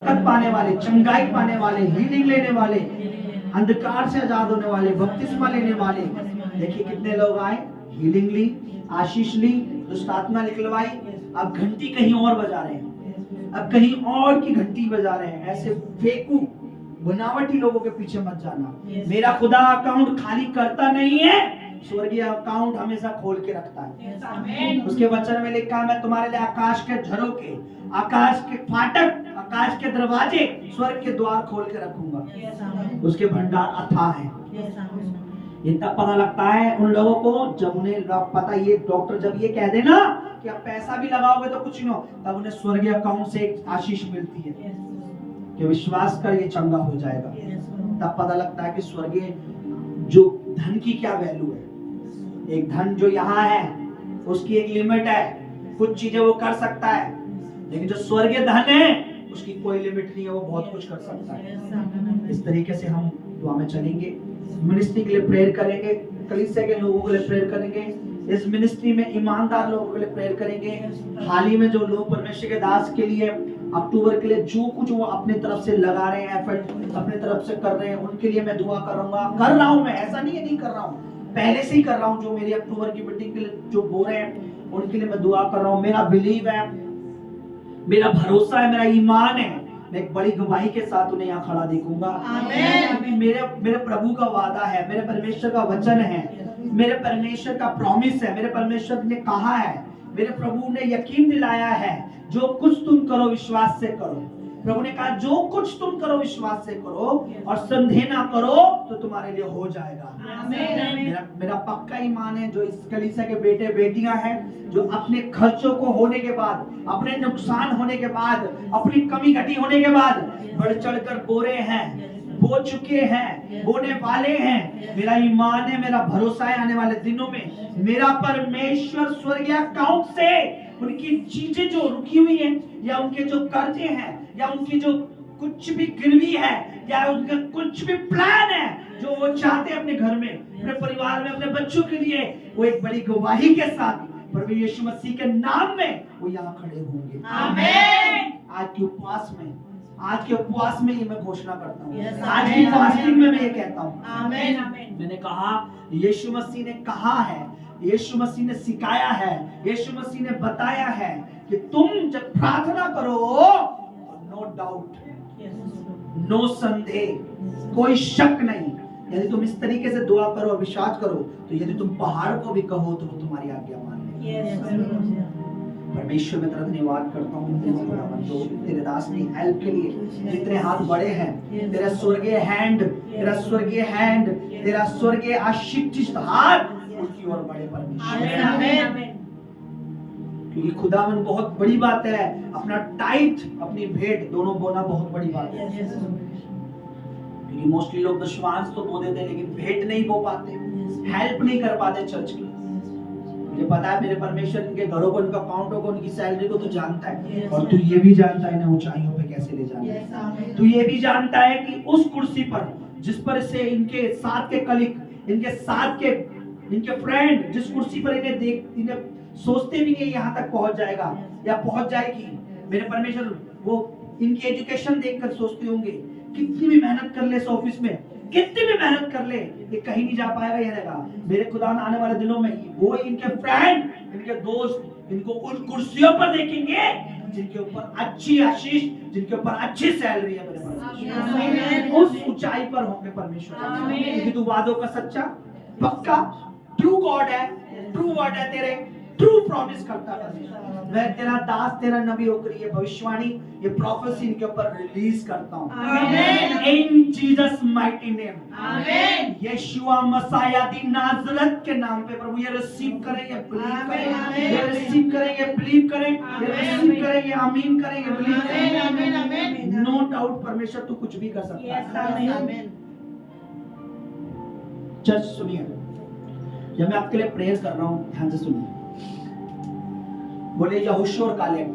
बरकत पाने वाले, चंगाई पाने वाले, हीलिंग लेने वाले, अंधकार से आजाद होने वाले, बपतिस्मा लेने वाले। देखिए कितने लोग आए, हीलिंग ली, आशीष ली, दुष्ट आत्मा निकलवाई। अब घंटी कहीं और बजा रहे हैं, अब कहीं और की घंटी बजा रहे हैं। ऐसे फेकू बनावटी लोगों के पीछे मत जाना। मेरा खुदा अकाउंट खाली करता नहीं है, स्वर्गीय अकाउंट हमेशा खोल के रखता है। उसके वचन में लिखा है, मैं तुम्हारे लिए आकाश के झरोखे, आकाश के फाटक, आकाश के दरवाजे, स्वर्ग के द्वार खोल के रखूंगा। उसके भंडार अथाह है। ये तब पता लगता है उन लोगों को जब उन्हें पता, ये डॉक्टर जब ये कह देना कि आप पैसा भी लगाओगे तो कुछ नहीं हो, तब उन्हें स्वर्गीय अकाउंट से एक आशीष मिलती है कि विश्वास कर ये चंगा हो जाएगा। तब पता लगता है कि स्वर्गीय जो धन की क्या वैल्यू है। एक धन जो यहाँ है उसकी एक लिमिट है, कुछ चीजें वो कर सकता है, लेकिन जो स्वर्गीय धन है उसकी कोई लिमिट नहीं है, वो बहुत कुछ कर सकता है। इस तरीके से हम दुआ में चलेंगे, मिनिस्ट्री के लिए प्रेयर करेंगे, कलीसिया के लोगों के लिए प्रेयर करेंगे, इस मिनिस्ट्री में ईमानदार लोगों के लिए प्रेयर करेंगे। हाल ही में जो लोग परमेश्वर के दास के लिए अक्टूबर के लिए जो कुछ वो अपने तरफ से लगा रहे हैं, एफर्ट अपने तरफ से कर रहे हैं, उनके लिए मैं दुआ कर रहा हूँ। मैं ऐसा नहीं है नहीं कर रहा हूँ, पहले से ही कर रहा हूँ। जो मेरी अक्टूबर की मीटिंग के लिए जो बोल रहे हैं उनके लिए मैं दुआ कर रहा हूँ। मेरा बिलीव है, मेरा भरोसा है, मेरा ईमान है, मैं एक बड़ी गवाही के साथ उन्हें यहाँ खड़ा देखूंगा। आमीन। मेरे प्रभु का वादा है, मेरे परमेश्वर का वचन है, मेरे परमेश्वर का प्रॉमिस है, मेरे परमेश्वर ने कहा है, मेरे प्रभु ने यकीन दिलाया है, जो कुछ तुम करो विश्वास से करो। प्रभु ने कहा जो कुछ तुम करो विश्वास से करो और संदेह ना करो तो तुम्हारे लिए हो जाएगा। मेरा पक्का ईमान है, जो इस कलीसिया के बेटे बेटियां हैं, जो अपने खर्चों को होने के बाद, अपने नुकसान होने के बाद, अपनी कमी घटी होने के बाद बढ़ चढ़कर बोरे हैं, बो चुके हैं, बोने वाले हैं। मेरा ईमान है, मेरा भरोसा है, आने वाले दिनों में मेरा परमेश्वर स्वर्गीय अकाउंट से उनकी चीजें जो रुकी हुई हैं, या उनके जो कर्जे हैं, या उनकी जो कुछ भी गिरवी है, या उनका कुछ भी प्लान है जो वो चाहते हैं अपने घर में, अपने परिवार में, अपने बच्चों के लिए, वो एक बड़ी गवाही के साथ प्रभु यीशु मसीह के नाम में वो यहाँ खड़े होंगे। आमीन। आज के उपवास में ये मैं घोषणा करता हूँ। आज की फास्टिंग में मैं ये कहता हूँ। आमीन। मैंने कहा यीशु मसीह ने कहा है, यीशु मसीह ने सिखाया है, यीशु मसीह ने बताया है कि तुम जब प्रार्थना करो, नो डाउट, नो संदेह, कोई शक नहीं, यदि तुम इस तरीके से दुआ करो और विश्वास करो, तो यदि तुम पहाड़ को भी कहो तो वो तुम्हारी आज्ञा मान लेगा। परमेश्वर में तेरा धन्यवाद करता हूँ जो तेरे दास की हेल्प के लिए जितने हाथ बड़े हैं, तेरा स्वर्गीय हैंड, तेरा स्वर्गीय आशीषित हाथ उनकी ओर बड़े परमेश्वर। क्योंकि खुदावन बहुत बड़ी बात है, अपना टाइट, अपनी भेंट दोनों बोना बहुत बड़ी बात है। क्योंकि मोस्टली लोग दशमांश तो बो देते हैं, लेकिन भेंट नहीं बो पाते, हेल्प नहीं कर पाते चर्च की। मुझे पता है मेरे परमेश्वर इनके घरों को, इनका अकाउंटों को, उनकी सैलरी को तो जानता है, और तू ये भी जानता है इन्हें ऊंचाइयों पे कैसे ले जाना है। तू ये भी जानता है कि उस कुर्सी पर जिस पर से इनके साथ के कलीग, इनके साथ के इनके फ्रेंड, जिस कुर्सी पर इन्हें सोचते भी नहीं यहाँ तक पहुंच जाएगा या पहुंच जाएगी, मेरे परमेश्वर वो इनकी एजुकेशन देखकर सोचते होंगे कितनी भी मेहनत कर ले इस ऑफिस में, कितनी भी मेहनत कर ले, ये कहीं नहीं जा पाएगा, ये रहेगा। मेरे खुदा आने वाले दिनों में वो इनके फ्रेंड, इनके दोस्त इनको उन कुर्सियों पर देखेंगे जिनके ऊपर अच्छी आशीष, जिनके ऊपर अच्छी सैलरी है। मेरे परमेश्वर उस ऊंचाई पर होंगे परमेश्वर, क्योंकि तू वादों का सच्चा, पक्का, ट्रू गॉड है, ट्रू वर्ड है, तेरे ट्रू प्रॉमिस करता है। मैं तेरा दास, तेरा नबी होकर ये भविष्यवाणी, ये प्रोफेसी इनके ऊपर रिलीज करता हूँ। आमीन। इन जीसस माइटी नेम। आमीन। यीशुआ मसाया दी नाज़रेत के नाम पे प्रभु ये रिसीव करें, ये बिलीव करें, ये रिसीव करें, ये बिलीव करें, ये रिसीव करें, ये आमीन करें, ये बिलीव करें। आमीन, आमीन। नो डाउट परमेश्वर तू कुछ भी कर सकता है। आमीन। चर्च सुनिए, जब मैं आपके लिए प्रेयर कर रहा हूँ ध्यान से सुनिए। बोले यहोशू और कालेब,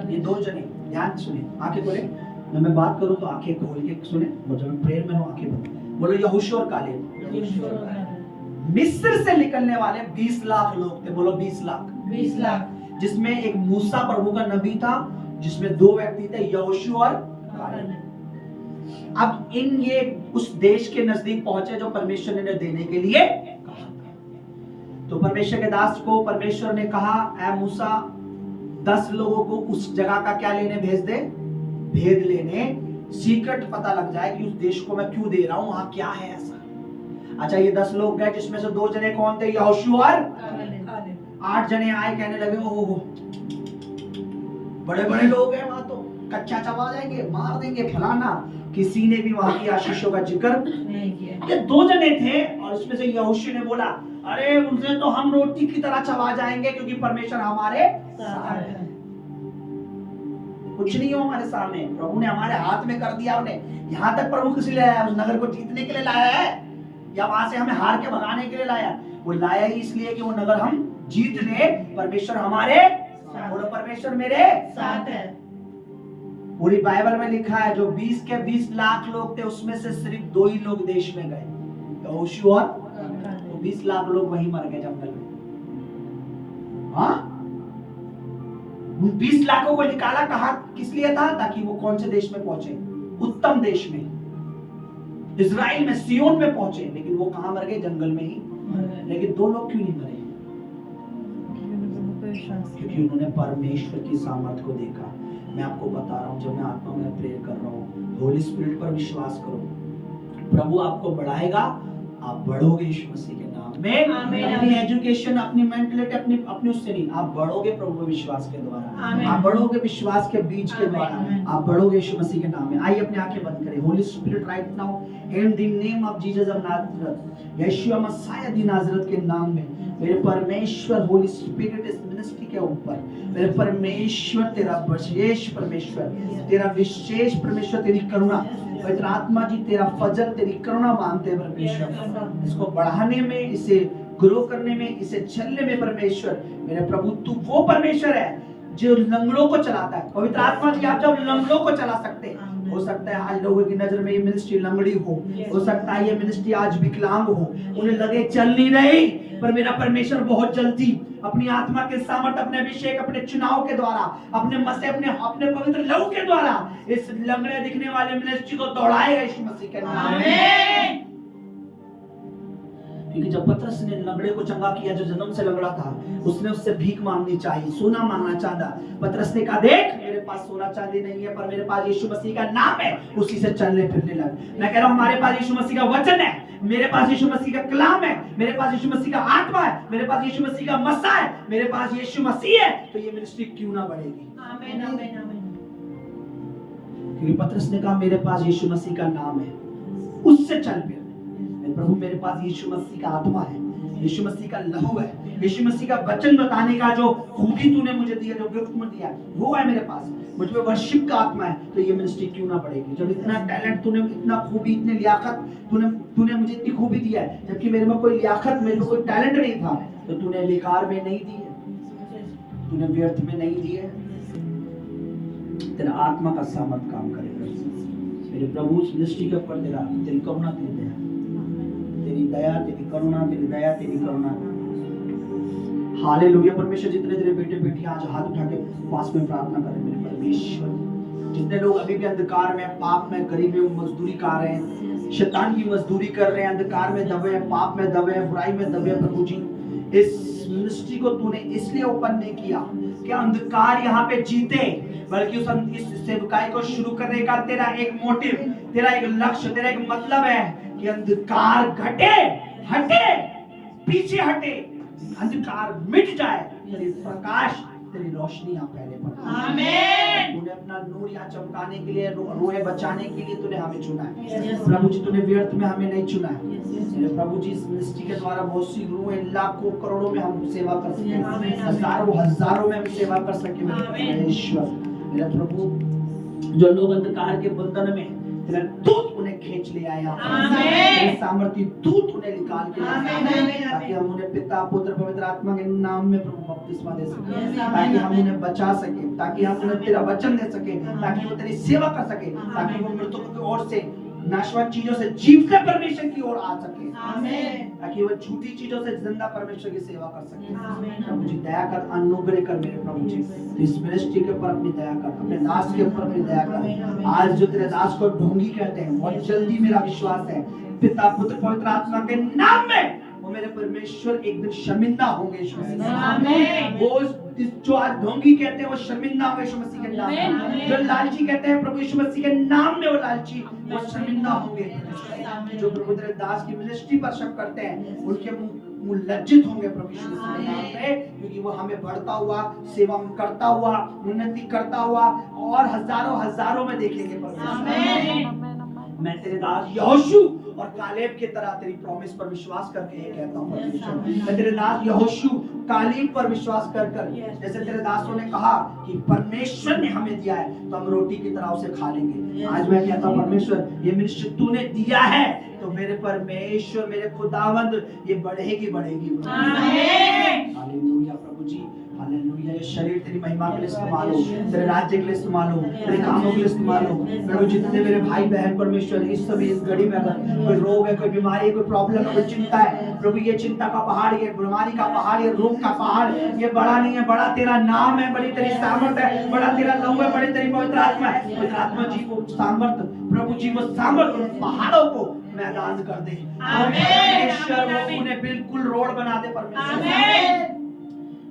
ये दो जने, ध्यान से सुनिए, आंखें खोले, जब मैं बात करूं तो आंखें खोल के सुने, और जब मैं प्रेयर में हूं आंखें बंद। बोलो यहोशू और कालेब। मिस्र से निकलने वाले 20 लाख लोग थे, बोलो 20 लाख, जिसमें एक मूसा प्रभु का नबी था, जिसमें 2 व्यक्ति थे, यहोशू और कालेब। अब ये उस देश के नजदीक पहुंचे जो परमेश्वर ने देने के लिए कहा। तो परमेश्वर के दास को परमेश्वर ने कहा, ऐ मूसा 10 लोगों को उस जगह का क्या लेने भेज दे, भेद लेने, सीक्रेट पता लग जाए कि उस देश को मैं क्यों दे रहा हूं, वहां क्या है ऐसा। अच्छा, ये 10 लोग गए, जिसमें से 2 जने कौन थे, यहोशू और 8 जने आए, कहने लगे ओहो बड़े बड़े लोग हैं, वहां तो कच्चा चबा जाएंगे, मार देंगे, फलाना। किसी ने भी वहां की आशीषों का जिक्र नहीं किया। ये 2 जने थे और इसमें से यहोशू ने बोला, अरे उनसे तो हम रोटी की तरह चबा जाएंगे क्योंकि परमेश्वर हमारे साथ है। कुछ नहीं हो हमारे सामने, प्रभु ने हमारे हाथ में कर दिया उन्हें। यहाँ तक प्रभु किस लिए लाया? उस नगर को जीतने के लिए लाया है या वहां से हमें हार के भगाने के लिए लाया? वो लाया ही इसलिए कि वो नगर हम जीत ले। परमेश्वर हमारे, बोलो परमेश्वर मेरे साथ है। पूरी बाइबल में लिखा है जो 20 के 20 लाख लोग थे, उसमें से सिर्फ 2 ही लोग देश में गए, यहोशू और 20 लाख लोग वहीं मर गए जंगल में। हाँ, 20 लाखों को निकाला कहा किस लिए था? ताकि वो कौन से देश में पहुंचे? उत्तम देश में, इजराइल में, सियोन में पहुंचे। लेकिन वो कहां मर गए? जंगल में ही। लेकिन 2 लोग क्यों नहीं मरे? क्योंकि उन्होंने परमेश्वर की सामर्थ को देखा। मैं आपको बता रहा हूं, जब मैं आत्मा में प्रेयर कर रहा हूं, होली स्पिरिट पर विश्वास करो, प्रभु आपको बढ़ाएगा, आप बढ़ोगे यीशु मसीह के नाम में। अपनी एजुकेशन, अपनी मेंटलिटी, अपनी उससे नहीं, आप बढ़ोगे प्रभु विश्वास के द्वारा, आप बढ़ोगे विश्वास के बीज के द्वारा, आप बढ़ोगे यीशु मसीह के नाम में। आइए अपनी आंखें बंद करें। Holy spirit right now in the name of Jesus of Nazareth, यीशु मसीह दी नाजरेथ के नाम में, मेरे परमेश्वर होली स्पिरिट इस मिनिस्ट्री के ऊपर, मेरे परमेश्वर तेरा विशेष परमेश्वर, तेरा विशेष परमेश्वर, तेरी करुणा, पवित्र आत्मा जी तेरा फजल, तेरी करुणा मांगते हैं परमेश्वर। इसको बढ़ाने में, इसे ग्रो करने में, इसे चलने में परमेश्वर, मेरे प्रभु तू वो परमेश्वर है जो लंगड़ों को चलाता है। पवित्र आत्मा जी आप जब लंगड़ों को चला सकते हैं, हो सकता है आज लोगों की नजर में ये मिनिस्ट्री लंगड़ी हो सकता है ये मिनिस्ट्री आज विकलांग हो, उन्हें लगे चल नहीं रही, पर मेरा परमेश्वर बहुत जल्दी अपनी आत्मा के सामर्थ्य, अपने अभिषेक, अपने चुनाव के द्वारा, अपने मसे, अपने पवित्र लहू के द्वारा इस लंगड़े दिखने वाले मिनिस्ट्री को दौड़ाएगा यीशु मसीह के नाम में। क्योंकि जब पतरस ने लंगड़े को चंगा किया जो जन्म से लंगड़ा था, उसने उससे भीख मांगनी चाहिए, सोना मांगना चाहता। पतरस ने कहा देख मेरे पास सोना चांदी नहीं है, पर मेरे पास यीशु मसीह का नाम है, उसी से चलने फिरने लग। मैं कह रहा हूं हमारे पास यीशु मसीह का वचन है, मेरे पास यीशु मसीह का कलाम है, मेरे पास यीशु मसीह का आत्मा है, मेरे पास यीशु मसीह का मसा है, मेरे पास यीशु मसीह है, तो ये मिनिस्ट्री क्यों ना बढ़ेगी? आमीन आमीन आमीन। क्योंकि पतरस ने कहा मेरे पास यीशु मसीह का नाम है, उससे चल फिर। प्रभु मेरे पास यीशु मसीह का आत्मा है, यीशु मसीह का लहू है, यीशु मसीह का वचन बताने का जो खूबी तूने मुझे दिया, जो गिफ्ट मुझे दिया, वो है मेरे पास, मुझ में वर्शिप का आत्मा है, तो ये मिनिस्ट्री क्यों ना बढ़ेगी? जब इतना टैलेंट तूने, इतना खूबी, इतनी लियाकत तूने मुझे इतनी खूबी दिया है, जबकि मेरे में कोई लियाकत, मेरे में कोई टैलेंट नहीं था, तो तूने बेकार में नहीं दी है, तूने व्यर्थ में नहीं दी है। तेरा आत्मा का सामर्थ काम करे मेरे प्रभु, इस मिनिस्ट्री के ऊपर तेरी करुणा, तेरी दया, तेरी दया, तेरी करुणा, तेरी दया, तेरी करुणा। हालेलुया। परमेश्वर जितने तेरे बेटे बेटियां आज हाथ उठा के पास में प्रार्थना करें मेरे परमेश्वर, जितने लोग अभी भी अंधकार में, पाप में, गरीबी में मजदूरी कर रहे हैं, शैतान की मजदूरी कर रहे हैं, अंधकार में दबे हैं, पाप में दबे हैं, बुराई में दबे हैं, प्रभु जी इस मिनिस्ट्री को तूने इसलिए ओपन नहीं किया कि अंधकार यहाँ पे जीते, बल्कि इस सेवकाई को शुरू करने का तेरा एक मोटिव, तेरा एक लक्ष्य, तेरा एक मतलब है कि अंधकार घटे, हटे, पीछे हटे, अंधकार मिट जाए, तेरी प्रकाश, तेरी रोशनी यहाँ पहले पड़े। आमीन। तूने अपना नूर यहाँ चमकाने के लिए, रूहें बचाने के लिए तूने हमें चुना है प्रभु जी, तूने व्यर्थ में हमें नहीं चुना है प्रभु जी। इस मिनिस्ट्री के द्वारा बहुत सी रूहें, लाखों करोड़ों में हम सेवा कर सके, हजारों में हम सेवा कर सके मेरे परमेश्वर, मेरा प्रभु। जो लोग अंधकार के बंधन में, तेरा दूत उन्हें खींच ले आया, तेरे सामर्थ्य दूत उन्हें निकाल के लाया, ताकि हम उन्हें पिता, पुत्र, पवित्र आत्मा के नाम में प्रभु बपतिस्मा दे सके, ताकि हम उन्हें बचा सके, ताकि हम उन्हें तेरा वचन दे सके, ताकि वो तेरी सेवा कर सके, ताकि वो मृतकों की ओर से नाशवान चीजों से जीवते परमेश्वर की ओर आ सके, आमीन। ताकि वो झूठी चीजों से जिंदा परमेश्वर की सेवा कर सके। आमीन। प्रभु जी दया कर, अनुग्रह कर मेरे प्रभु जी, इस मिनिस्ट्री के ऊपर अपनी दया कर, अपने दास के ऊपर अपनी दया कर। आज जो तेरे दास को ढोंगी कहते हैं, बहुत जल्दी मेरा विश्वास है पिता पुत्र पवित्र आत्मा के नाम में वो मेरे परमेश्वर एक दिन शर्मिंदा होंगे यीशु मसीह के नाम में। वो जो आज ढोंगी कहते हैं वो शर्मिंदा होंगे यीशु मसीह के नाम में। जो लालची कहते हैं प्रभु यीशु मसीह के नाम में वो लालची वो शर्मिंदा होंगे। जो प्रभु तेरे दास की मिनिस्ट्री पर शक करते हैं उनके मुंह लज्जित होंगे प्रभु यीशु मसीह के नाम में, क्योंकि वो हमें बढ़ता हुआ, सेवा करता हुआ, उन्नति करता हुआ और हजारों हजारों में देखेंगे परमेश्वर। मैं तेरे दास यहोशू और कालेब की तरह तेरी प्रॉमिस पर विश्वास करके ये कहता हूँ परमेश्वर। मैं तेरे दास यहोशू कालेब पर विश्वास कर जैसे तेरे दासों ने कहा कि परमेश्वर ने हमें दिया है तो हम रोटी की तरह उसे खा लेंगे। आज मैं कहता हूँ परमेश्वर ये मिनिस्ट्री तूने दिया है तो मेरे परमेश्वर मेरे खुदावंद ये बढ़ेगी बढ़ेगी। हालेलुया प्रभु जी, हालेलुया। ये शरीर तेरी महिमा के लिए इस्तेमाल हो, तेरे राज्य के लिए इस्तेमाल हो, तेरे कामों के लिए इस्तेमाल हो। प्रभु जितने मेरे भाई बहन परमेश्वर इस समय इस घड़ी में अगर कोई रोग है, कोई बीमारी है, कोई प्रॉब्लम है, कोई चिंता है, प्रभु ये चिंता का पहाड़, ये बीमारी का पहाड़, ये रोग का पहाड़ ये बड़ा नहीं है, बड़ा तेरा नाम है, बड़ी तेरी सामर्थ है, बड़ा तेरा लहू है, बड़ी तेरी पवित्र आत्मा है। पवित्र आत्मा जी को सामर्थ, प्रभु जी वो सामर्थ पहाड़ों को मैदान कर दे परमेश्वर, वो उन्हें बिल्कुल रोड बना दे परमेश्वर।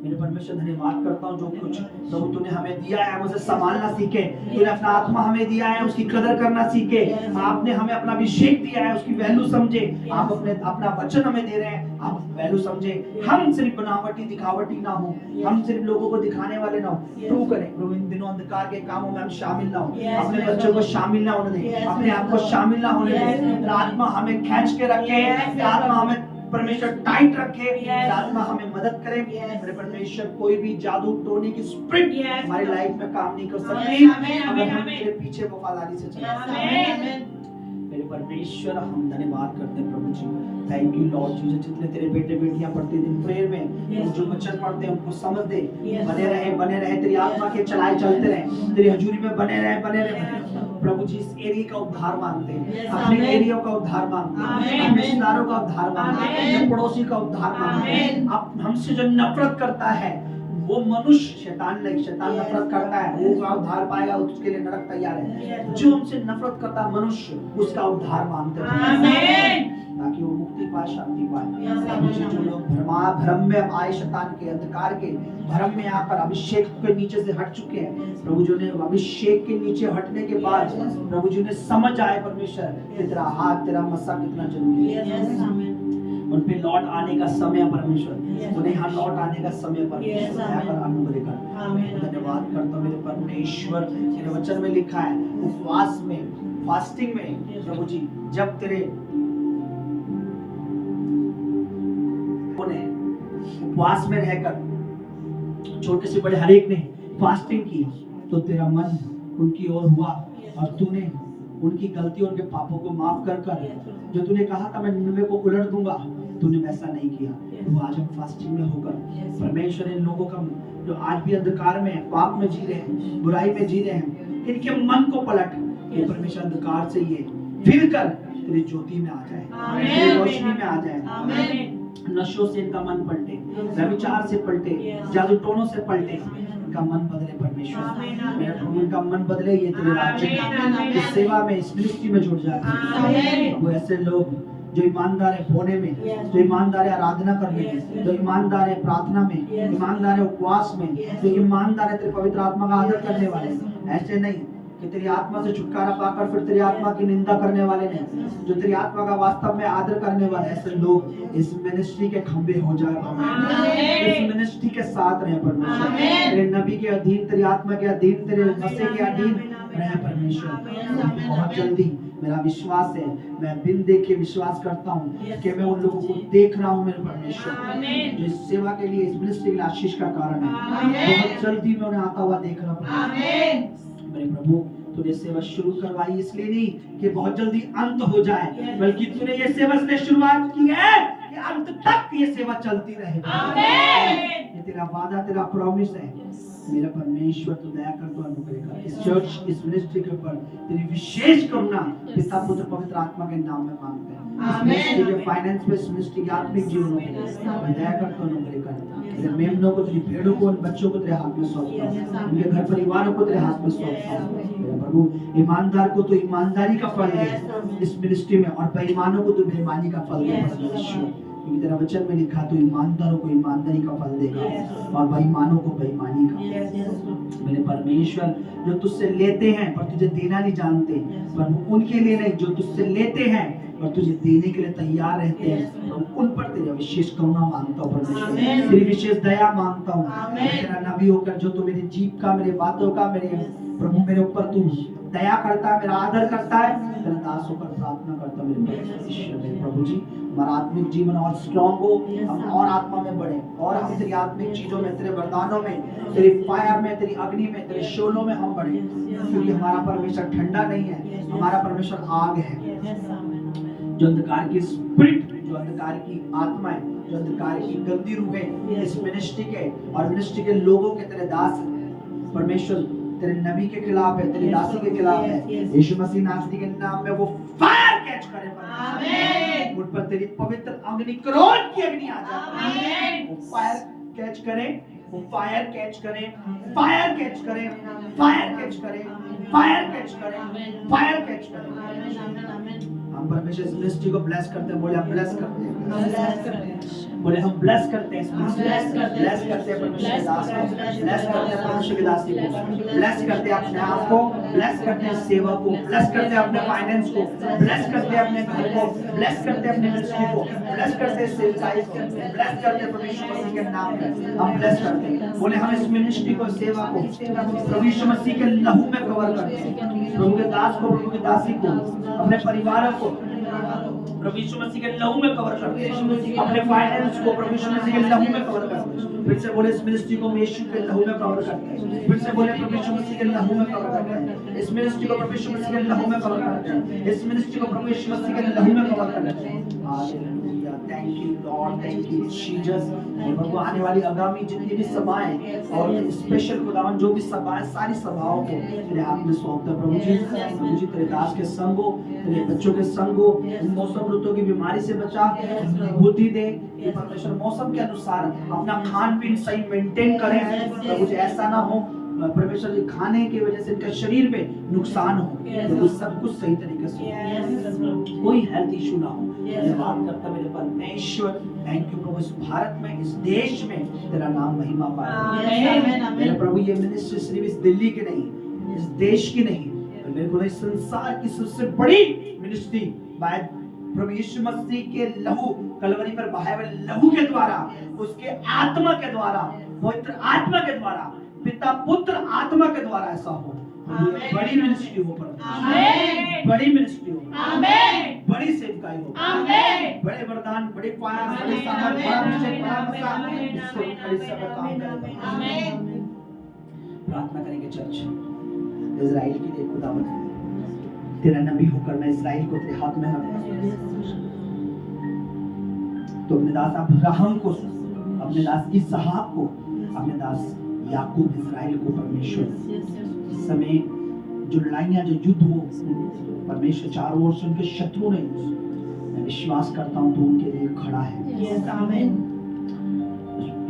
मेरे परमेश्वर धन्यवाद करता हूँ जो कुछ प्रभु तूने हमें दिया है हम उसे संभालना सीखे। तूने अपना आत्मा हमें दिया है उसकी कदर करना सीखे। आपने हमें अपना अभिषेक दिया है उसकी वैल्यू समझे। आप अपना वचन हमें दे रहे हैं, आप वैल्यू समझे। हम सिर्फ बनावटी दिखावटी ना हो, हम सिर्फ लोगों को दिखाने वाले ना हो। तू करें प्रभु इन दिनों अंधकार के कामों में हम शामिल ना हो, अपने बच्चों को शामिल ना होने दे, अपने आप को शामिल ना होने दे। आत्मा हमें खींच के रखे, आत्मा हमें परमेश्वर टाइट रखे, आत्मा हमें मदद करे। मेरे परमेश्वर कोई भी जादू टोने की स्पिरिट हमारी लाइफ में काम नहीं कर सकती अगर हम तेरे पीछे वफादारी से चलें। मेरे परमेश्वर हम धन्यवाद करते हैं प्रभु जी। Thank you Lord Jesus. जितने तेरे बेटे बेटियां प्रतिदिन प्रेयर में जो वचन पढ़ते हैं उनको समझ दे, बने रहे तेरी आत्मा के चलाए चलते रहे, तेरी हजूरी में बने रहे प्रभु जी। इस एरिया का उद्धार मांगते हैं, अपने एरिया का उद्धार मांगते हैं, अपने रिश्तेदारों का उद्धार मांगते हैं, अपने पड़ोसी का उद्धार मांगते हैं। अब हमसे जो नफरत करता है वो मनुष्य, शैतान नहीं, शैतान नफरत करता है वो का उद्धार पाएगा, उसके लिए नरक तैयार है। जो हमसे नफरत करता है मनुष्य उसका उद्धार मांगते हैं ताकि वो मुक्ति पाए, शांति पाए। जो लोग भ्रम में आए, शैतान के अंधकार के भ्रम में आकर अभिषेक के नीचे से हट चुके हैं, प्रभु जी ने अभिषेक के नीचे हटने के बाद प्रभु जी ने समझ आए परमेश्वर कि तेरा हाथ तेरा मस्सा कितना जरूरी है। उन पे लौट आने का समय परमेश्वर, उन्हें यहाँ लौट आने का समय परमेश्वर दया कर, अनुग्रह कर। धन्यवाद करता हूँ मेरे परमेश्वर। तेरे वचन में लिखा है उपवास में, फास्टिंग में प्रभु जी जब तेरे उपवास में रहकर छोटे से बड़े हर एक ने फास्टिंग की तो तेरा मन उनकी ओर हुआ और तूने उनकी गलतियों उनके पापों को माफ कर जो तूने कहा था मैं निन्वे को उलट दूंगा, तूने वैसा नहीं किया। तो आज हम फास्टिंग में होकर परमेश्वर इन लोगों का जो आज भी अंधकार में पाप में जी रहे हैं, बुराई में जी रहे हैं, इनके मन को पलट ये परमेश्वर अंधकार से ये फिर कर तेरी ज्योति में आ जाए, तेरी रोशनी में आ जाए। नशों से इनका मन पलटे, व्यभिचार से पलटे, जादू टोनों से पलटे, इनका मन बदले परमेश्वर। मेरा प्रभु इनका मन बदले, ये तेरे राज्य की सेवा में इस मिनिस्ट्री में जुड़ जाते हैं। वो ऐसे लोग जो ईमानदार है बोने में, जो ईमानदार है आराधना करने में, जो ईमानदार है प्रार्थना में, ईमानदार है उपवास में, जो ईमानदार है तेरे पवित्र आत्मा का आदर करने वाले, ऐसे नहीं कि तेरी आत्मा से छुटकारा पाकर फिर तेरी आत्मा की निंदा करने वाले नहीं, जो तेरी आत्मा का वास्तव में आदर करने वाले ऐसे लोग इस मिनिस्ट्री के खंबे हो जाए, इस मिनिस्ट्री के साथ रहे परमेश्वर। तेरे नबी के अधीन, तेरी आत्मा के अधीन, तेरे मसीह के अधीन रहे परमेश्वर। बहुत जल्दी मेरा विश्वास है, मैं बिन देखे विश्वास करता हूँ कि मैं उन लोगों को देख रहा हूँ मेरे परमेश्वर, जो इस सेवा के लिए, इस मिनिस्ट्री के लिए आशीष का कारण है। बहुत जल्दी मैं उन्हें आता हुआ देख रहा हूँ मेरे प्रभु। तूने सेवा शुरू करवाई इसलिए नहीं कि बहुत जल्दी अंत हो जाए, बल्कि तूने ये सेवा से शुरुआत की है कि अंत तक ये सेवा चलती रहे। ये तेरा वादा, तेरा प्रॉमिस है। मेरा परमेश्वर तू दया कर, तू अनुग्रह कर इस चर्च, इस मिनिस्ट्री के ऊपर तेरी विशेष करुणा पिता पुत्र पवित्र आत्मा के नाम में मांगते हैं। आमीन। तेरे फाइनेंस पे, इस मिनिस्ट्री के आत्मिक जीवन में दया कर, तू अनुग्रह कर। तेरे मेमनों को, तेरी भेड़ों को, बच्चों को तेरे हाथ में सौंपता हूं, उनके घर परिवारों को तेरे हाथ में सौंपता हूं। मेरा प्रभु, ईमानदार को तो ईमानदारी का फल दे इस मिनिस्ट्री में, और बेईमानों को तो बेईमानी का फल दे परमेश्वर, क्योंकि तेरा वचन में लिखा तो ईमानदारों को ईमानदारी का फल देगा और बेईमानों को बेईमानी का। मेरे परमेश्वर, जो तुझसे लेते हैं पर तुझे देना नहीं जानते, पर उनके लिए नहीं जो तुझसे लेते हैं और तुझे देने के लिए तैयार रहते हैं, उन पर तेरा विशेष करुणा मांगता हूँ परमेश्वर, तेरी विशेष दया मांगता हूँ। तेरा नबी होकर जो तू मेरी जीभ का, मेरे बातों का, मेरे प्रभु मेरे ऊपर तू दया करता है, मेरा आदर करता है, तेरा दास होकर प्रार्थना करता हूँ मेरे परमेश्वर। मेरे प्रभु जी, हमारा आत्मिक जीवन और स्ट्रॉन्ग हो, हम और आत्मा में बढ़े, और हम तेरी आत्मिक चीजों में, तेरे वरदानों में, तेरी फायर में, तेरी अग्नि में, तेरे शोलों में हम बढ़े, क्योंकि हमारा परमेश्वर ठंडा नहीं है, हमारा परमेश्वर आग है। जो अंधकार की स्पिरिट, जो अंधकार की आत्मा है, जो अंधकार की गंदी रूहें इस मिनिस्ट्री के और मिनिस्ट्री के लोगों के, तेरे दास परमेश्वर तेरे नबी के खिलाफ है, तेरी दासी के खिलाफ है, यीशु मसीह नासरी के नाम में वो फायर कैच करे, आमीन। उन पर तेरी पवित्र अग्नि, क्रोध की अग्नि आ जाए, आमीन। वो फायर कैच करे, वो फायर कैच करे, फायर कैच करे, फायर कैच करे, फायर कैच करे, फायर कैच करे। हम परमेश्वर इस मिनिस्ट्री को ब्लेस करते हैं, बोले हम ब्लेस करते हैं, बोले हम ब्लेस करते हैं, ब्लेस करते हैं परमेश्वर के दास को, ब्लेस करते हैं परमेश्वर के दासी को, ब्लेस करते हैं अपने आप को, ब्लेस करते हैं सेवा को, ब्लेस करते हैं अपने फाइनेंस को, ब्लेस करते हैं अपने घर को, ब्लेस करते हैं अपने मिनिस्ट्री को, ब्लेस करते हैं सेवकाई को, ब्लेस करते हैं परमेश्वर मसीह के नाम में हम ब्लेस करते हैं। बोले हम इस मिनिस्ट्री को, सेवा को प्रभु यीशु मसीह के लहू में कवर करते हैं, प्रभु के दास को, प्रभु की दासी को, अपने परिवार को प्रभु यीशु मसीह के लहू में कवर करते हैं, अपने फाइनेंस को प्रभु यीशु मसीह के लहू में कवर करते हैं। फिर से बोले इस मिनिस्ट्री को यीशु के लहू में कवर करते हैं, फिर से बोले प्रभु यीशु मसीह के लहू में कवर करते हैं, इस मिनिस्ट्री को प्रभु यीशु मसीह के लहू में कवर करते हैं, इस मिनिस्ट्री को प्रभु यीशु मसीह के लहू में कवर करते हैं। Hallelujah, thank you Lord, thank you Jesus. प्रभु आने वाली आगामी जितनी भी सभाएं और स्पेशल खुदावन जो भी सभाएं, सारी सभाओं को तेरे हाथ में सौंपते हैं प्रभु जी। प्रभु जी तेरे दास के संग हो, तेरे बच्चों के संग हो, मौसम ऋतु की बीमारी से बचा, बुद्धि दे कि परमेश्वर मौसम के अनुसार अपना खान पीन सही मेंटेन करें, प्रभु जी ऐसा ना हो परमेश्वर जी खाने की वजह से इनके शरीर पे नुकसान हो, तो सब कुछ सही तरीके से हो, कोई हेल्थ इशू ना हो। मैं बात करता मेरे परमेश्वर, थैंक यू प्रभु, इस भारत में, इस देश में तेरा नाम महिमा पाए मेरे प्रभु। ये मिनिस्ट्री सिर्फ इस दिल्ली की नहीं, इस देश की नहीं, मेरे को इस संसार की सबसे बड़ी मिनिस्ट्री बाय प्रभु यीशु मसीह के लहू, कलवरी पर बहाए हुए लहू के द्वारा, उसके आत्मा के द्वारा, पवित्र आत्मा के द्वारा, पिता पुत्र आत्मा के द्वारा ऐसा हो। ये बड़ी मिनिस्ट्री हो, बड़ी मिनिस्ट्री हो, बड़ी सेवकाई हो, बड़े वरदान, बड़े फायर, बड़े सामर्थ, बड़ा अभिषेक, बड़ा मसा, इससे बड़ी सब काम करेंगे। प्रार्थना करेंगे चर्च, इजराइल के लिए खुदावन, तेरा नबी होकर मैं इजराइल को तेरे हाथ में रखता हूं। तो अपने दास अब्राहम को, अपने दास इसहाक को, अपने दास याकूब इजराइल को परमेश्वर इस समय जो लड़ाइयां, जो युद्ध हो परमेश्वर चारों ओर से उनके शत्रु ने, मैं विश्वास करता हूं तो उनके लिए खड़ा है। आमीन।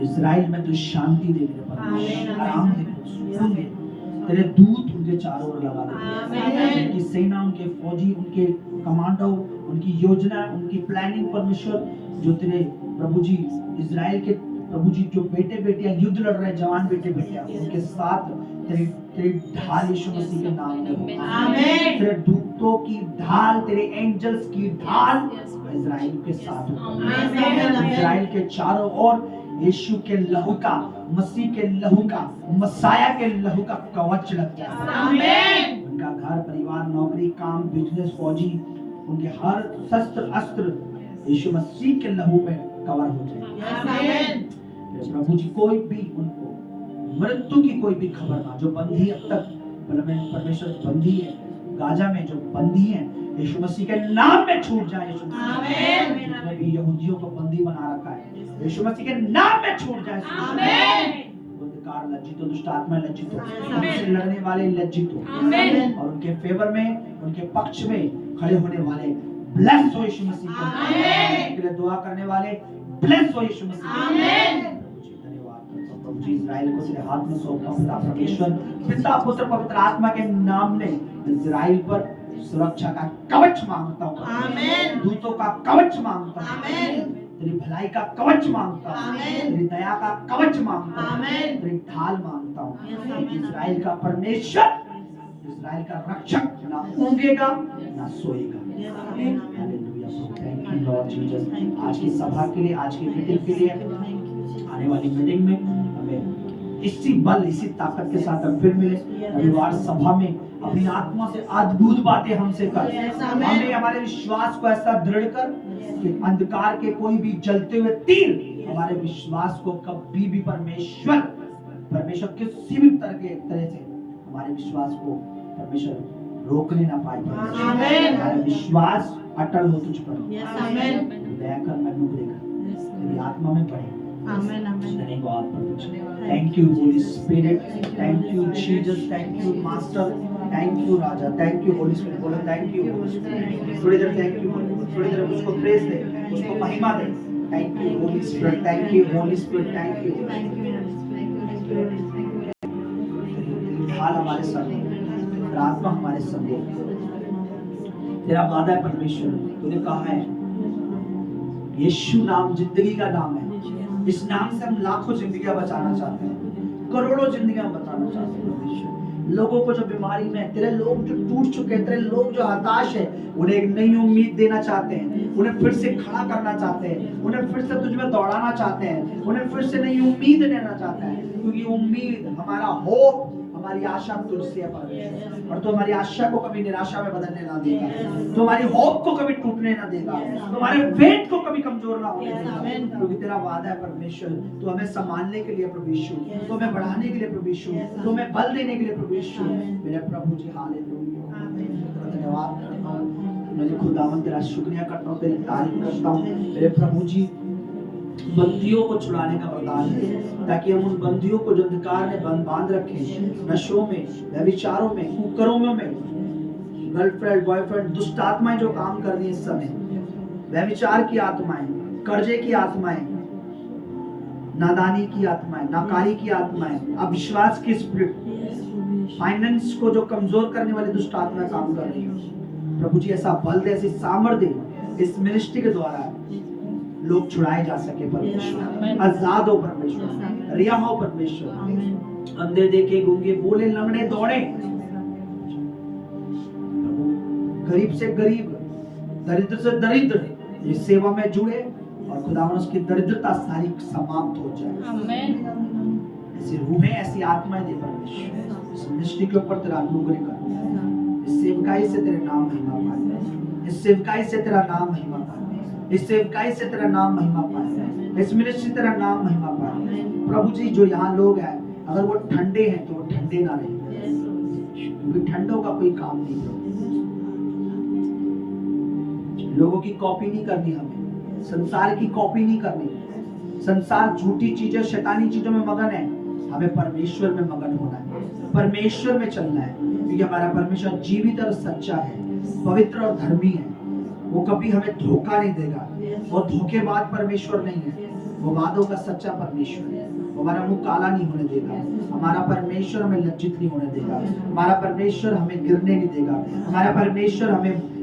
इजराइल में तो शांति दे मेरे परमेश्वर, आराम दे, सुकून दे, तेरे दूत उनके चारों ओर लगा दे, उनकी सेना, उनके फौजी, उनके कमांडो, उनकी योजना, उनकी प्लानिंग परमेश्वर, जो तेरे प्रभु जी इजराइल के प्रभु जी जो बेटे बेटियां युद्ध लड़ रहे हैं, जवान बेटे बेटियां, उनके साथ तेरी ढाल यीशु मसीह के नाम में, आमीन। तेरे दूतों की ढाल, तेरे एंजल्स की ढाल इजराइल के साथ, इजराइल के चारों ओर यीशु के लहू का, मसीह के लहू का, मसाया के लहू का कवच लग जाए, आमीन। उनका घर परिवार, नौकरी, काम, बिजनेस, फौजी, उनके हर शस्त्र अस्त्र यीशु मसीह के लहू में कवर हो जाए, आमीन। प्रभु जी कोई भी उनको मृत्यु की कोई भी खबर ना, जो बंदी अब तक परमेश्वर बंदी है, गाजा में जो बंदी है, यीशु मसीह के नाम में छूट जाए, यीशु आमीन। जितने भी यहूदियों को बंदी बना रखा है, यीशु मसीह के नाम में छूट जाए, आमीन। अंधकार लज्जित हो, दुष्ट आत्मा लज्जित हो, हमसे लड़ने वाले लज्जित हो, और उनके फेवर में, उनके पक्ष में खड़े होने वाले ब्लेस हो यीशु मसीह के लिए दुआ करने वाले ब्लेस हो यीशु मसीह। प्रभु जी इजराइल को तेरे हाथ में सौंपता हूं, परमेश्वर पिता पुत्र पवित्र आत्मा के नाम में इजराइल पर सुरक्षा का कवच मांगता हूं, आमीन। दूतों का कवच मांगता हूं, आमीन। तेरी भलाई का कवच मांगता हूं, तेरी दया का कवच मांगता हूं, तेरी ढाल मांगता हूं। इजराइल का परमेश्वर, इजराइल का रक्षक ना ऊँघेगा ना सोएगा। Hallelujah. Thank you Lord Jesus, आज की सभा के लिए, आज की मीटिंग के लिए, आने वाली मीटिंग में हमें इसी बल, इसी ताकत के साथ हम फिर मिले। रविवार सभा में अपनी आत्मा से अद्भुत बातें हमसे कर, हमें हमारे विश्वास को ऐसा दृढ़ कर कि अंधकार के कोई भी जलते हुए तीर हमारे विश्वास को कभी भी परमेश्वर किसी भी तरह से हमारे विश्वास को परमेश्वर रोकने ना पाए। हमारा विश्वास अटल हो तुझ पर, दया कर, अनुग्रह कर, तेरी आत्मा में बढ़े। Amen, amen. Thank you, Holy Spirit. Thank you, Jesus. Thank you, Master. Thank you, Raja. Thank you, Holy Spirit. बोलो thank you, Holy Spirit. थोड़ी देर thank you, थोड़ी देर उसको praise दे, उसको महिमा दे। Thank you, Holy Spirit. Thank you, Holy Spirit. Thank you. ढाल हमारे sir, आत्मा हमारे सर। तेरा वादा है परमेश्वर, तूने कहा है यीशु नाम जिंदगी का नाम है, इस नाम से हम लाखों जिंदगियां बचाना चाहते हैं, करोड़ों जिंदगियां बचाना चाहते हैं परमेश्वर। लोगों को जो बीमारी में, तेरे लोग जो टूट चुके हैं, तेरे लोग जो हताश है, उन्हें एक नई उम्मीद देना चाहते हैं, उन्हें फिर से खड़ा करना चाहते हैं, उन्हें फिर से तुझ में दौड़ाना चाहते हैं, उन्हें फिर से नई उम्मीद देना चाहते हैं, क्योंकि उम्मीद, हमारा होप, हमारी आशा तुझसे है परमेश्वर, और तो हमारी आशा को कभी निराशा में बदलने ना देगा, तो हमारी होप को कभी टूटने ना देगा, तो हमारे फेथ को कभी कमजोर ना होने देगा, क्योंकि तेरा वादा है परमेश्वर, तू हमें संभालने के लिए परमेश्वर, तू हमें बढ़ाने के लिए परमेश्वर, तू हमें बल देने के लिए परमेश्वर। मेरे प्रभु जी हालेलुया, धन्यवाद करता हूँ, मेरे खुदावन तेरा शुक्रिया करता हूँ, तेरी तारीफ करता हूँ। मेरे प्रभु जी बंदियों को छुड़ाने का वरदान है, ताकि हम उन बंदियों को जो अंधकार में बांध रखे, नशों में, व्यभिचारों में, कुकर्मों में, गर्लफ्रेंड बॉयफ्रेंड, दुष्ट आत्माएं जो काम कर रही हैं इस समय, व्यभिचार की आत्माएं, कर्जे की आत्माएं, नादानी की आत्माएं, नाकारी की आत्माएं, अविश्वास की स्पिरिट, फाइनेंस को जो कमजोर करने वाली दुष्ट आत्माएं काम कर रही है, प्रभु जी ऐसा बल दे, ऐसी सामर्थ्य दे, इस मिनिस्ट्री के द्वारा लोग छुड़ाए जा सके परमेश्वर, आजाद हो परमेश्वर, रिहा हो परमेश्वर, अंधे देखे, गूंगे बोले, लंगड़े दौड़े, गरीब से गरीब, दरिद्र से दरिद्र इस सेवा में जुड़े, और खुदावन उसकी दरिद्रता सारी समाप्त हो जाए। आमीन। ऐसी रूहें, ऐसी आत्माएं दे परमेश्वर, इस मिनिस्ट्री के ऊपर तेरा अनुग्रह कर, इस सेवकाई से तेरे नाम महिमा पाए, इस सेवकाई से तेरा नाम महिमा पाए, इस सेवकाई से तेरा नाम महिमा पाए, इस मिनिस्ट्री तेरा नाम महिमा पाए। प्रभु जी जो यहाँ लोग हैं, अगर वो ठंडे हैं तो वो ठंडे ना रहे, क्योंकि ठंडों का कोई काम नहीं है। लोगों की कॉपी नहीं करनी, हमें संसार की कॉपी नहीं करनी। संसार झूठी चीजें, शैतानी चीजों में मगन है, हमें परमेश्वर में मगन होना है, परमेश्वर में चलना है, क्योंकि हमारा परमेश्वर जीवित और सच्चा है, पवित्र और धर्मी है। वो कभी हमें धोखा नहीं देगा, वो धोखेबाज परमेश्वर नहीं है, वो वादों का सच्चा परमेश्वर है। वो हमारा मुंह काला नहीं होने देगा, हमारा परमेश्वर हमें लज्जित नहीं होने देगा, हमारा परमेश्वर हमें गिरने नहीं देगा, हमारा परमेश्वर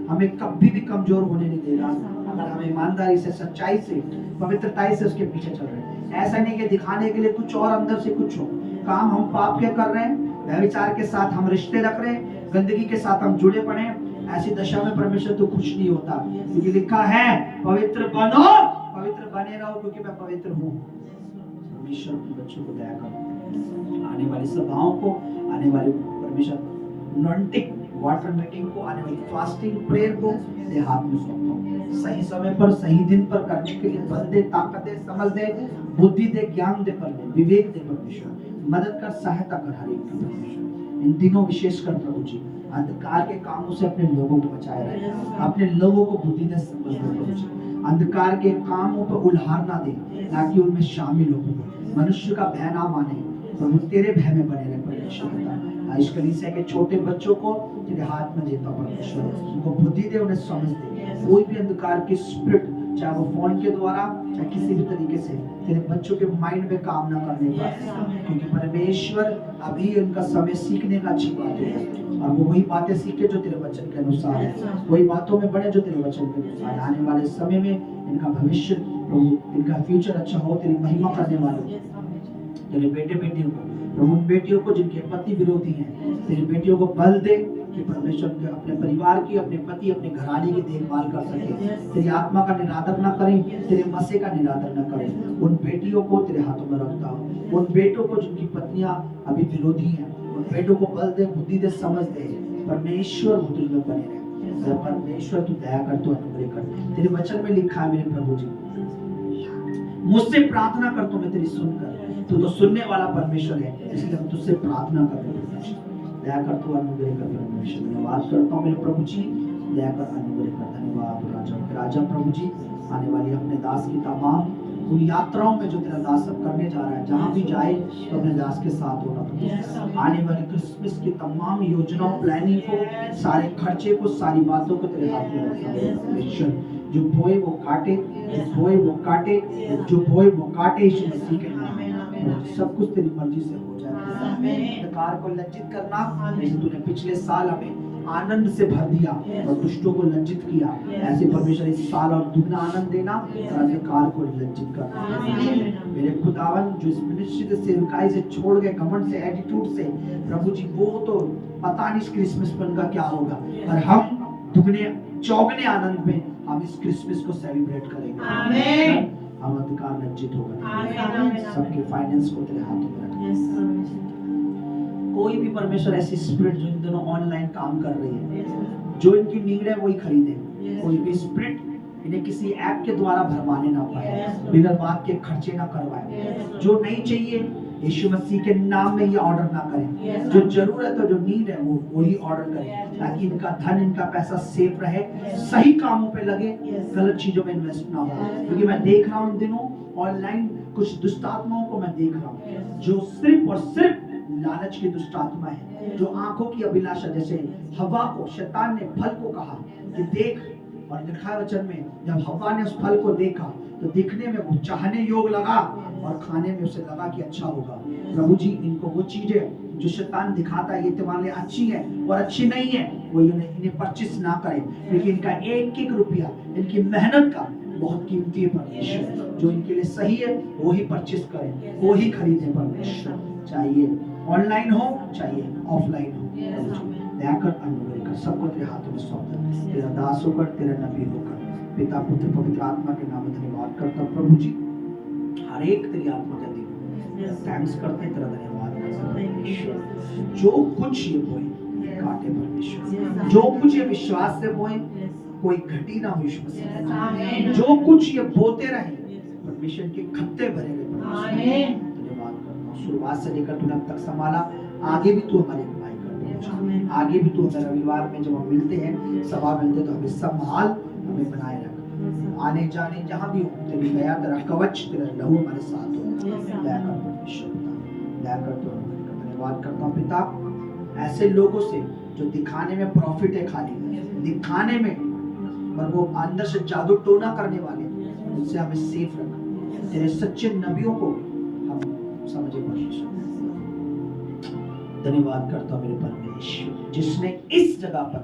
हमें कभी भी कमजोर होने नहीं देगा, अगर हम ईमानदारी से, सच्चाई से, पवित्रताई से उसके पीछे चल रहे हैं। ऐसा नहीं कि दिखाने के लिए कुछ और अंदर से कुछ हो। काम हम पाप के कर रहे हैं, व्यभिचार के साथ हम रिश्ते रख रहे हैं, गंदगी के साथ हम जुड़े पड़े हैं, ऐसी दशा में परमेश्वर तो खुश नहीं होता, क्योंकि लिखा है पवित्र बनो, पवित्र बने रहो, क्योंकि मैं पवित्र हूँ। परमेश्वर अपने बच्चों को दया करो, आने वाली सभाओं को, आने वाली परमेश्वर नॉन्टिक वाटर मीटिंग को, आने वाली फास्टिंग प्रेयर को तेरे हाथ में सौंपता हूँ। सही समय पर, सही दिन पर करने के लिए बल दे, ताकत दे, समझ दे, बुद्धि दे, ज्ञान दे, विवेक दे परमेश्वर, मदद कर, सहायता कर हर एक की परमेश्वर। इन दिनों विशेष कर प्रभु जी अंधकार के कामों से अपने लोगों को बचाए रहे, अपने लोगों को बुद्धि दे, समझ दे प्रभु जी। अंधकार के कामों पर उल्हार ना दे, ताकि उनमें शामिल हो, मनुष्य का भय ना माने, प्रभु तेरे भय में बने रहे परमेश्वर पिता। इस कलीसिया के छोटे बच्चों को तेरे हाथ में देता परमेश्वर, उनको बुद्धि दे, उन्हें समझ दे। कोई भी अंधकार की स्पिरिट, चाहे वो फोन के द्वारा चाहे किसी भी तरीके से तेरे बच्चों के माइंड में काम ना करने पाए, क्योंकि परमेश्वर अभी उनका समय सीखने का अच्छी बात है, और वो वही बातें सीखे जो तेरे वचन के अनुसार है, वही बातों में बढ़े जो तेरे वचन के अनुसार। आने वाले समय में इनका भविष्य प्रभु, इनका फ्यूचर अच्छा हो, तेरी महिमा करने वाले तेरे बेटे बेटियों को, प्रभु उन बेटियों को जिनके पति विरोधी हैं, तेरी बेटियों को बल दे कि परमेश्वर के अपने परिवार की, अपने पति, अपने घराने की देखभाल कर सके, तेरी आत्मा का निरादर ना करें, तेरे मसीह का निरादर ना करें। उन बेटियों को तेरे हाथों में रखता हूँ, उन बेटों को जिनकी पत्नियां अभी विरोधी हैं, उन बेटों को बल दे, बुद्धि दे, समझ दे। परमेश्वर वो तुझ में बने रहे, परमेश्वर तू दया कर, तू अनुग्रह कर। तेरे वचन में लिखा है मेरे प्रभु जी, मुझसे प्रार्थना कर तो मैं तेरी सुनकर, तू तो सुनने वाला परमेश्वर है, इसलिए हम तुझसे प्रार्थना कर रहे हैं। दया कर, तू अनुग्रह कर परमेश्वर। धन्यवाद करता हूँ मेरे प्रभु जी, दया कर, अनुग्रह कर। धन्यवाद राजा प्रभु जी, आने वाली अपने दास की तमाम उन यात्राओं में जो तेरा दास सब करने जा रहा है, जहाँ भी जाए तो अपने दास के साथ होना प्रभु। आने वाली क्रिसमस की तमाम योजनाओं, प्लानिंग को, सारे खर्चे को, सारी बातों को तेरे हाथ में रखता हूं परमेश्वर। जो बोए वो काटे, जो बोए वो काटे, जो बोए वो काटे, यीशु मसीह के नाम में सब कुछ तेरी मर्जी से हो जाए। अंधकार को लज्जित करना, जैसे तूने पिछले साल हमें आनंद से भर दिया और दुष्टों को लज्जित किया, ऐसे परमेश्वर इस साल और दुगना आनंद देना और अंधकार को लज्जित करना। मेरे खुदावन जो इस मिनिस्ट्री से, सेवकाई से छोड़ गए, घमंड से, एटीट्यूड से, प्रभु जी वो तो पता नहीं इस क्रिसमस पर उनका क्या होगा, पर हम दुगने चौगने आनंद में हम इस क्रिसमस को सेलिब्रेट करेंगे। हम अंधकार लज्जित होगा, सबके फाइनेंस को तेरे हाथों में रखें। कोई भी परमेश्वर ऐसी स्पिरिट जो इन दोनों ऑनलाइन काम कर रही है, जो इनकी नीड है वही खरीदे। कोई भी स्पिरिट इन्हें किसी ऐप के द्वारा भरमाने ना पाए, बिना बात के खर्चे ना करवाए। जो नहीं चाहिए यीशु मसीह के नाम में ये ऑर्डर ना करें, जो जरूरत है, जो नीड है वो वही ऑर्डर करें, ताकि इनका धन, इनका पैसा सेफ रहे, सही कामों पे लगे, गलत चीजों में इन्वेस्ट ना हो। क्योंकि मैं देख रहा हूँ इन दिनों ऑनलाइन कुछ दुष्ट आत्माओं को मैं देख रहा हूँ, जो सिर्फ और सिर्फ लालच की दुष्ट आत्मा है, जो आंखों की अभिलाषा, जैसे हवा को शैतान ने फल को कहा कि देख, और लिखा है वचन में जब हवा ने उस फल को देखा तो दिखने में वो चाहने योग लगा और खाने में उसे लगा कि अच्छा होगा। प्रभु जी इनको वो चीजें जो शैतान दिखाता है ये तुम्हारे लिए अच्छी है और अच्छी नहीं है, वो इन्हें परचेस ना करें, क्योंकि इनका एक एक रुपया, इनकी मेहनत का बहुत कीमती है परमेश्वर। जो इनके लिए सही है वो ही परचेस करें, वो ही खरीदें परमेश्वर, चाहिए ऑनलाइन हो चाहे ऑफलाइन हो। दया कर, अनुग्रह कर, सबको तेरे हाथों में सौंप दे। तेरा दास होकर, तेरा नबी होकर, पिता पुत्र पवित्र आत्मा के नाम में धन्यवाद करता प्रभु जी। हर एक तेरी आत्मा का दिन थैंक्स करते, तेरा धन्यवाद करते। जो कुछ ये बोए काटे परमेश्वर, जो कुछ ये विश्वास से बोए कोई घटी ना हो यीशु मसीह, जो कुछ ये बोते रहे परमेश्वर के खत्ते भरे रहे परमेश्वर। शुरुआत से लेकर तूने अब तक संभाला, आगे भी तू हमारी अगुवाई कर, आगे भी तू हमें रविवार में जब हम मिलते हैं, सभा मिलते हैं, तो हमें संभाल, हमें बनाए रख, आने जाने जहाँ भी हो तेरी दया, तेरा कवच, तेरा लहू हमारे साथ हो। दया कर परमेश्वर, दया कर, तो धन्यवाद करता हूँ पिता ऐसे लोगों से जो दिखाने में प्रॉफिट है, खाली दिखाने में, पर वो अंदर से जादू टोना करने वाले, उनसे हमें सेफ रख। तेरे सच्चे नबियों को समझे परमेश्वर। धन्यवाद करता हूं मेरे परमेश्वर जिसने इस जगह पर